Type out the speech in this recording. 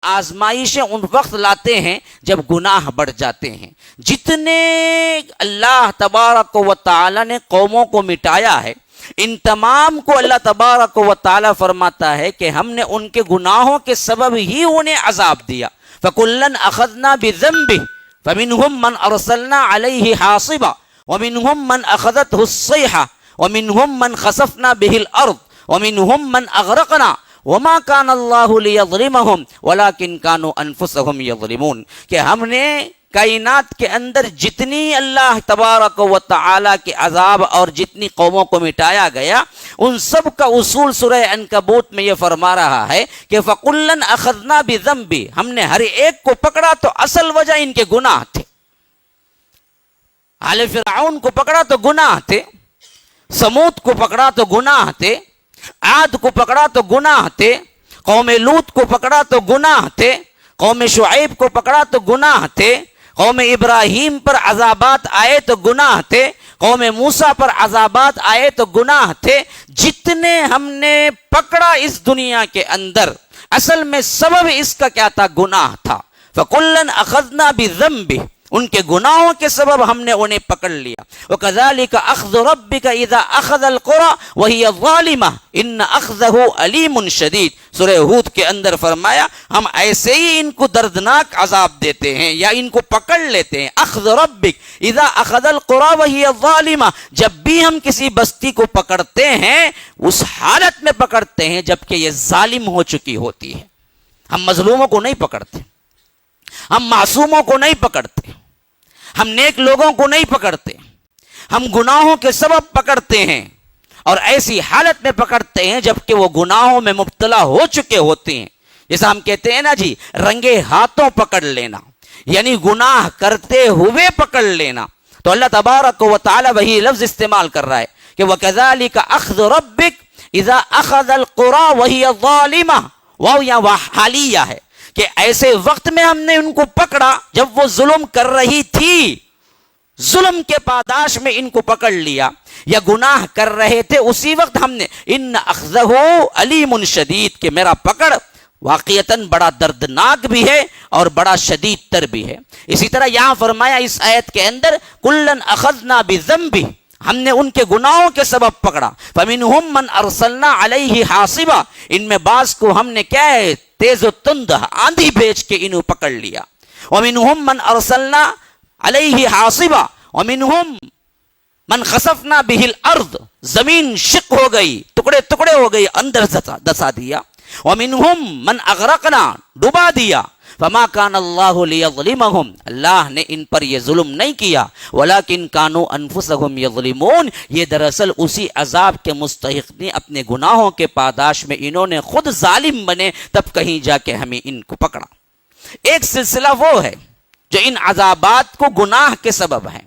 آزمائشیں ان وقت لاتے ہیں جب گناہ بڑھ جاتے ہیں۔ جتنے اللہ تبارک و تعالی نے قوموں کو مٹایا ہے، ان تمام کو اللہ تبارک و تعالی فرماتا ہے کہ ہم نے ان کے گناہوں کے سبب ہی انہیں عذاب دیا۔ فَكُلًّا أَخَذْنَا بِذَنبِهِ فَمِنْهُمْ مَنْ أَرْسَلْنَا عَلَيْهِ حَاصِبًا وَمِنْهُمْ مَنْ أَخَذَتْهُ الصَّيْحَةُ وَمِنْهُمْ مَنْ خَسَفْنَا بِهِ الْأَرْضَ وَمِنْهُمْ مَنْ أَغْرَقْنَا وَمَا كَانَ اللَّهُ لِيَظْلِمَهُمْ وَلَكِنْ كَانُوا أَنفُسَهُمْ يَظْلِمُونَ کہ ہم نے کائنات کے اندر جتنی اللہ تبارک و تعالی کے عذاب اور جتنی قوموں کو مٹایا گیا، ان سب کا اصول سورہ عنکبوت میں یہ فرما رہا ہے کہ فَقُلًّا أَخَذْنَا بِذَنبِهِ، ہم نے ہر ایک کو پکڑا تو اصل وجہ ان کے گناہ تھے۔ آل فرعون کو پکڑا تو گناہ تھے، سمود کو پکڑا تو گناہ تھے، عاد کو پکڑا تو گناہ تھے، قوم لوط کو پکڑا تو گناہ تھے، قوم شعیب کو پکڑا تو گناہ تھے، قوم ابراہیم پر عذابات آئے تو گناہ تھے، قوم موسیٰ پر عذابات آئے تو گناہ تھے۔ جتنے ہم نے پکڑا اس دنیا کے اندر، اصل میں سبب اس کا کیا تھا؟ گناہ تھا۔ فَكُلًّا أَخَذْنَا بِذَنبِهِ، ان کے گناہوں کے سبب ہم نے انہیں پکڑ لیا۔ وَكَذَلِكَ أَخْذُ رَبِّكَ إِذَا أَخَذَ الْقُرَى وَهِيَ ظَالِمَةٌ إِنَّ أَخْذَهُ أَلِيمٌ شَدِيدٌ۔ سورہ ہود کے اندر فرمایا ہم ایسے ہی ان کو دردناک عذاب دیتے ہیں یا ان کو پکڑ لیتے ہیں۔ أَخْذُ رَبِّكَ إِذَا أَخَذَ الْقُرَى وَهِيَ ظَالِمَةٌ، جب بھی ہم کسی بستی کو پکڑتے ہیں اس حالت میں پکڑتے ہیں جبکہ یہ ظالم ہو چکی ہوتی ہے۔ ہم مظلوموں کو نہیں پکڑتے، ہم معصوموں کو نہیں پکڑتے، ہم نیک لوگوں کو نہیں پکڑتے، ہم گناہوں کے سبب پکڑتے ہیں اور ایسی حالت میں پکڑتے ہیں جبکہ وہ گناہوں میں مبتلا ہو چکے ہوتے ہیں۔ جیسا ہم کہتے ہیں نا جی، رنگے ہاتھوں پکڑ لینا، یعنی گناہ کرتے ہوئے پکڑ لینا۔ تو اللہ تبارک و تعالی وہی لفظ استعمال کر رہا ہے کہ وَكَذَلِكَ أَخْذُ رَبِّكَ إِذَا أَخَذَ الْقُرَى وَهِيَ ظَالِمَةٌ، واو یا حالیہ ہے کہ ایسے وقت میں ہم نے ان کو پکڑا جب وہ ظلم کر رہی تھی، ظلم کے پاداش میں ان کو پکڑ لیا، یا گناہ کر رہے تھے اسی وقت ہم نے ان اخذہ علیم شدید، کہ میرا پکڑ واقعتاً بڑا دردناک بھی ہے اور بڑا شدید تر بھی ہے۔ اسی طرح یہاں فرمایا اس آیت کے اندر کلن اخذنا بذنبہ، ہم نے ان کے گناہوں کے سبب پکڑا۔ فمنہم من ارسلنا علیہ حاصبا، ان میں بعض کو ہم نے کیا ہے تیز و تند آندھی بھیج کے انہوں پکڑ لیا۔ ومنہم من ارسلنا علیہ حاصبا ومنہم من خسفنا بہ الارض، زمین شق ہو گئی، ٹکڑے ٹکڑے ہو گئی، اندر دسا دیا۔ ومنہم من اغرقنا، ڈبا دیا۔ فما کان اللہ لیظلمہم، اللہ نے ان پر یہ ظلم نہیں کیا، ولیکن کانوا انفسہم یظلمون، یہ دراصل اسی عذاب کے مستحق نے، اپنے گناہوں کے پاداش میں انہوں نے خود ظالم بنے، تب کہیں جا کے ہمیں ان کو پکڑا۔ ایک سلسلہ وہ ہے جو ان عذابات کو گناہ کے سبب ہے،